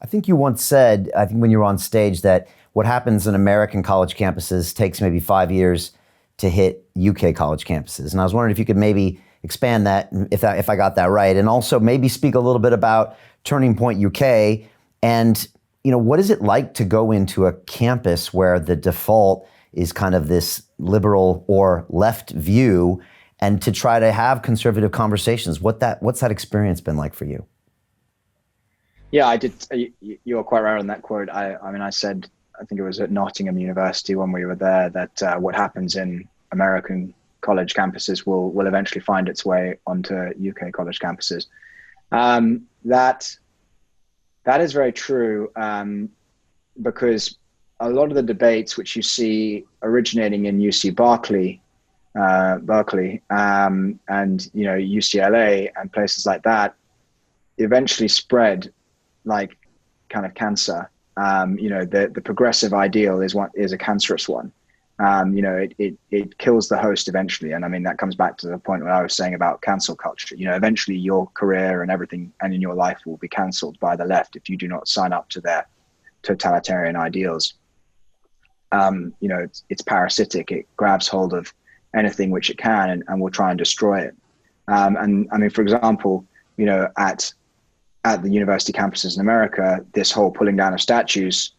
I think you once said, I think when you were on stage, that what happens in American college campuses takes maybe 5 years to hit UK college campuses. And I was wondering if you could maybe expand that, if I got that right, and also maybe speak a little bit about Turning Point UK and what is it like to go into a campus where the default is kind of this liberal or left view, and to try to have conservative conversations? What's that experience been like for you? Yeah, I did. You were quite right on that quote. I mean, I said, I think it was at Nottingham University when we were there, that what happens in American college campuses will eventually find its way onto UK college campuses. That is very true, because a lot of the debates which you see originating in UC Berkeley, and UCLA and places like that, eventually spread like kind of cancer. The progressive ideal is a cancerous one. It kills the host eventually. And I mean, that comes back to the point where I was saying about cancel culture. Eventually your career and everything and in your life will be canceled by the left if you do not sign up to their totalitarian ideals. It's parasitic. It grabs hold of anything which it can and will try and destroy it. And I mean, for example, at the university campuses in America, this whole pulling down of statues,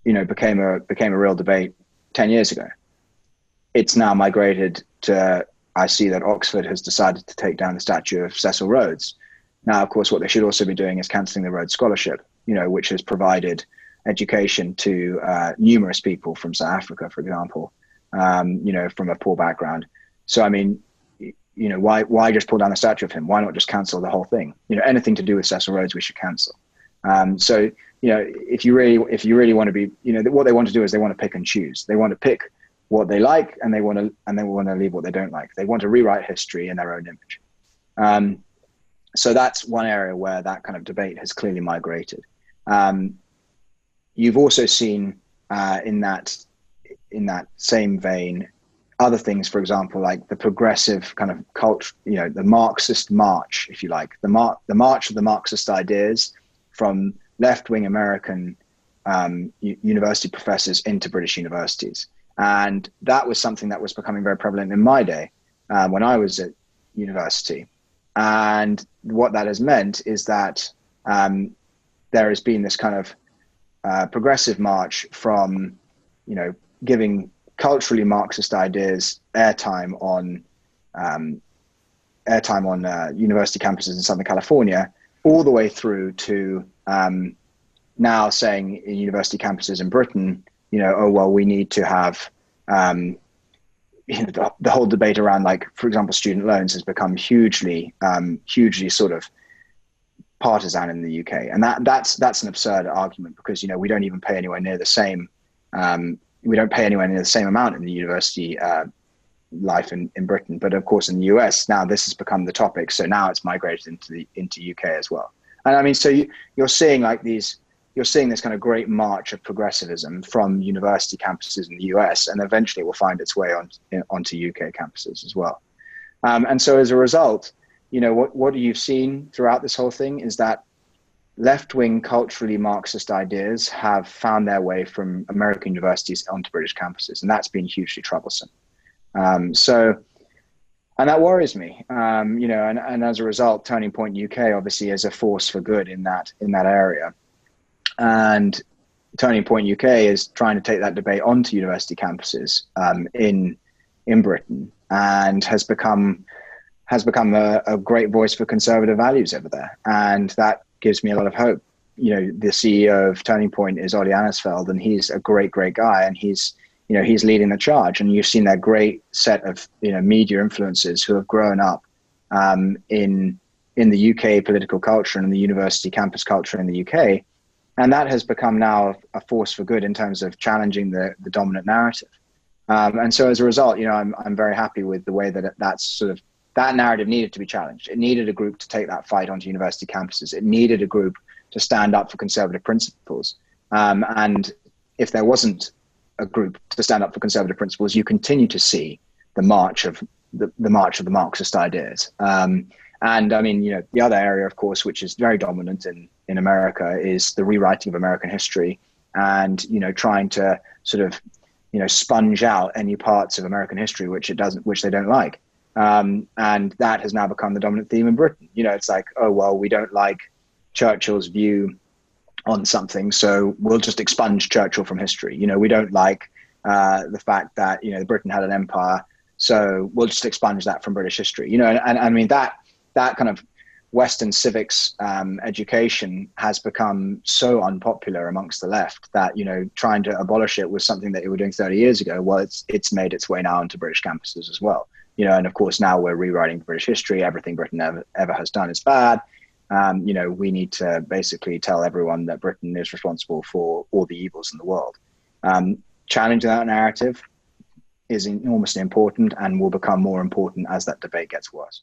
became a real debate 10 years ago. It's now migrated to, I see that Oxford has decided to take down the statue of Cecil Rhodes. Now, of course, what they should also be doing is cancelling the Rhodes Scholarship, which has provided education to numerous people from South Africa, for example, from a poor background. So, I mean, why just pull down the statue of him? Why not just cancel the whole thing? Anything to do with Cecil Rhodes, we should cancel. So, if you really want to be, what they want to do is they want to pick and choose. They want to pick what they like, and they want to leave what they don't like. They want to rewrite history in their own image. So that's one area where that kind of debate has clearly migrated. You've also seen in that same vein other things, for example, like the progressive kind of culture, the Marxist march, if you like, the march of the Marxist ideas from left-wing American university professors into British universities. And that was something that was becoming very prevalent in my day when I was at university. And what that has meant is that there has been this kind of progressive march from, giving culturally Marxist ideas airtime on university campuses in Southern California, all the way through to now saying in university campuses in Britain, we need to have the whole debate around, like, for example, student loans has become hugely sort of partisan in the UK, and that's an absurd argument because we don't even pay anywhere near the same. We don't pay anywhere near the same amount in the university life in Britain, but of course in the US now this has become the topic. So now it's migrated into UK as well. And I mean, so you're seeing this kind of great march of progressivism from university campuses in the US, and eventually it will find its way onto UK campuses as well. And so as a result, what you've seen throughout this whole thing is that left-wing culturally Marxist ideas have found their way from American universities onto British campuses, and that's been hugely troublesome. And that worries me, and as a result, Turning Point UK obviously is a force for good in that area. And Turning Point UK is trying to take that debate onto university campuses in Britain, and has become a great voice for conservative values over there. And that gives me a lot of hope. The CEO of Turning Point is Ollie Annisfeld, and he's a great guy, and he's leading the charge. And you've seen that great set of media influencers who have grown up in the UK political culture and the university campus culture in the UK, and that has become now a force for good in terms of challenging the dominant narrative. And so as a result, I'm very happy with the way that narrative needed to be challenged. It needed a group to take that fight onto university campuses. It needed a group to stand up for conservative principles. And if there wasn't a group to stand up for conservative principles, you continue to see the march of the Marxist ideas. And I mean, the other area, of course, which is very dominant in America is the rewriting of American history, and trying to sort of sponge out any parts of American history which they don't like. And that has now become the dominant theme in Britain. It's like, oh, well, we don't like Churchill's view on something, so we'll just expunge Churchill from history. We don't like the fact that, Britain had an empire, so we'll just expunge that from British history. And I mean, that kind of Western civics education has become so unpopular amongst the left that, trying to abolish it was something that they were doing 30 years ago. Well, it's made its way now into British campuses as well. And of course, now we're rewriting British history. Everything Britain ever has done is bad. We need to basically tell everyone that Britain is responsible for all the evils in the world. Challenging that narrative is enormously important and will become more important as that debate gets worse.